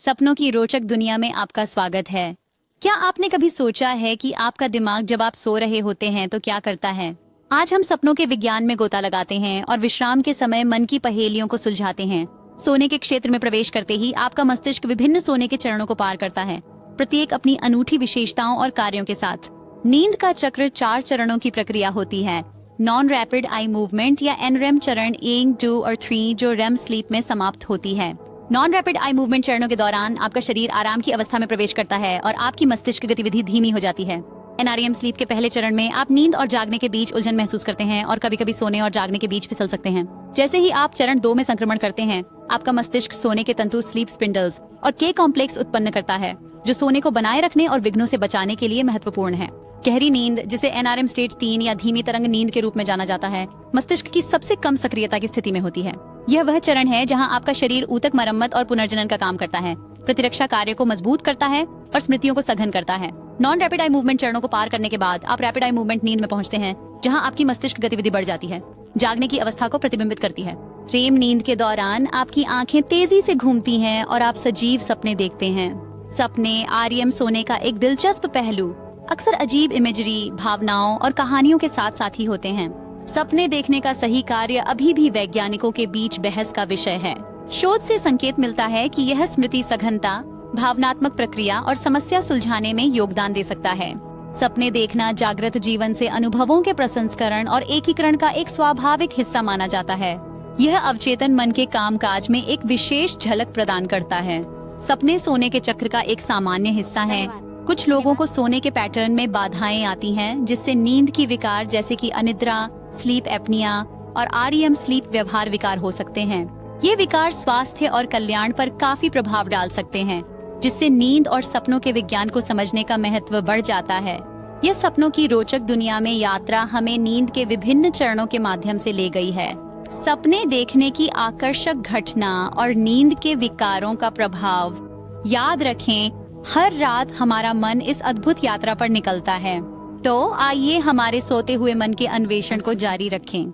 सपनों की रोचक दुनिया में आपका स्वागत है। क्या आपने कभी सोचा है कि आपका दिमाग जब आप सो रहे होते हैं तो क्या करता है? आज हम सपनों के विज्ञान में गोता लगाते हैं और विश्राम के समय मन की पहेलियों को सुलझाते हैं। सोने के क्षेत्र में प्रवेश करते ही आपका मस्तिष्क विभिन्न सोने के चरणों को पार करता है, प्रत्येक अपनी अनूठी विशेषताओं और कार्यों के साथ। नींद का चक्र 4 चरणों की प्रक्रिया होती है। नॉन रैपिड आई मूवमेंट या एनरेम चरण 1, 2 और 3 जो रेम स्लीप में समाप्त होती है। नॉन रैपिड आई मूवमेंट चरणों के दौरान आपका शरीर आराम की अवस्था में प्रवेश करता है और आपकी मस्तिष्क गतिविधि धीमी हो जाती है। एनआरईएम स्लीप के पहले चरण में आप नींद और जागने के बीच उलझन महसूस करते हैं और कभी कभी सोने और जागने के बीच फिसल सकते हैं। जैसे ही आप चरण 2 में संक्रमण करते हैं, आपका मस्तिष्क सोने के तंतु स्लीप स्पिंडल्स और के कॉम्प्लेक्स उत्पन्न करता है, जो सोने को बनाए रखने और विघ्नों से बचाने के लिए महत्वपूर्ण है। गहरी नींद, जिसे एनआरएम स्टेज 3 या धीमी तरंग नींद के रूप में जाना जाता है, मस्तिष्क की सबसे कम सक्रियता की स्थिति में होती है। यह वह चरण है जहां आपका शरीर ऊतक मरम्मत और पुनर्जनन का काम करता है, प्रतिरक्षा कार्य को मजबूत करता है और स्मृतियों को सघन करता है। नॉन रैपिड आई मूवमेंट चरणों को पार करने के बाद आप रैपिड आई मूवमेंट नींद में पहुंचते हैं, जहां आपकी मस्तिष्क गतिविधि बढ़ जाती है, जागने की अवस्था को प्रतिबिंबित करती है। रेम नींद के दौरान आपकी आंखें तेजी से घूमती हैं और आप सजीव सपने देखते हैं। सपने आरईएम सोने का एक दिलचस्प पहलू अक्सर अजीब इमेजरी, भावनाओं और कहानियों के साथ साथ ही होते हैं। सपने देखने का सही कार्य अभी भी वैज्ञानिकों के बीच बहस का विषय है। शोध से संकेत मिलता है कि यह स्मृति सघनता, भावनात्मक प्रक्रिया और समस्या सुलझाने में योगदान दे सकता है। सपने देखना जागृत जीवन से अनुभवों के प्रसंस्करण और एकीकरण का एक स्वाभाविक हिस्सा माना जाता है। यह अवचेतन मन के कामकाज में एक विशेष झलक प्रदान करता है। सपने सोने के चक्र का एक सामान्य हिस्सा है। कुछ लोगों को सोने के पैटर्न में बाधाएं आती हैं, जिससे नींद की विकार जैसे कि अनिद्रा, स्लीप एपनिया और आरईएम स्लीप व्यवहार विकार हो सकते हैं। ये विकार स्वास्थ्य और कल्याण पर काफी प्रभाव डाल सकते हैं, जिससे नींद और सपनों के विज्ञान को समझने का महत्व बढ़ जाता है। यह सपनों की रोचक दुनिया में यात्रा हमें नींद के विभिन्न चरणों के माध्यम से ले गई है। सपने देखने की आकर्षक घटना और नींद के विकारों का प्रभाव। याद रखें, हर रात हमारा मन इस अद्भुत यात्रा पर निकलता है। तो आइए हमारे सोते हुए मन के अन्वेषण को जारी रखें।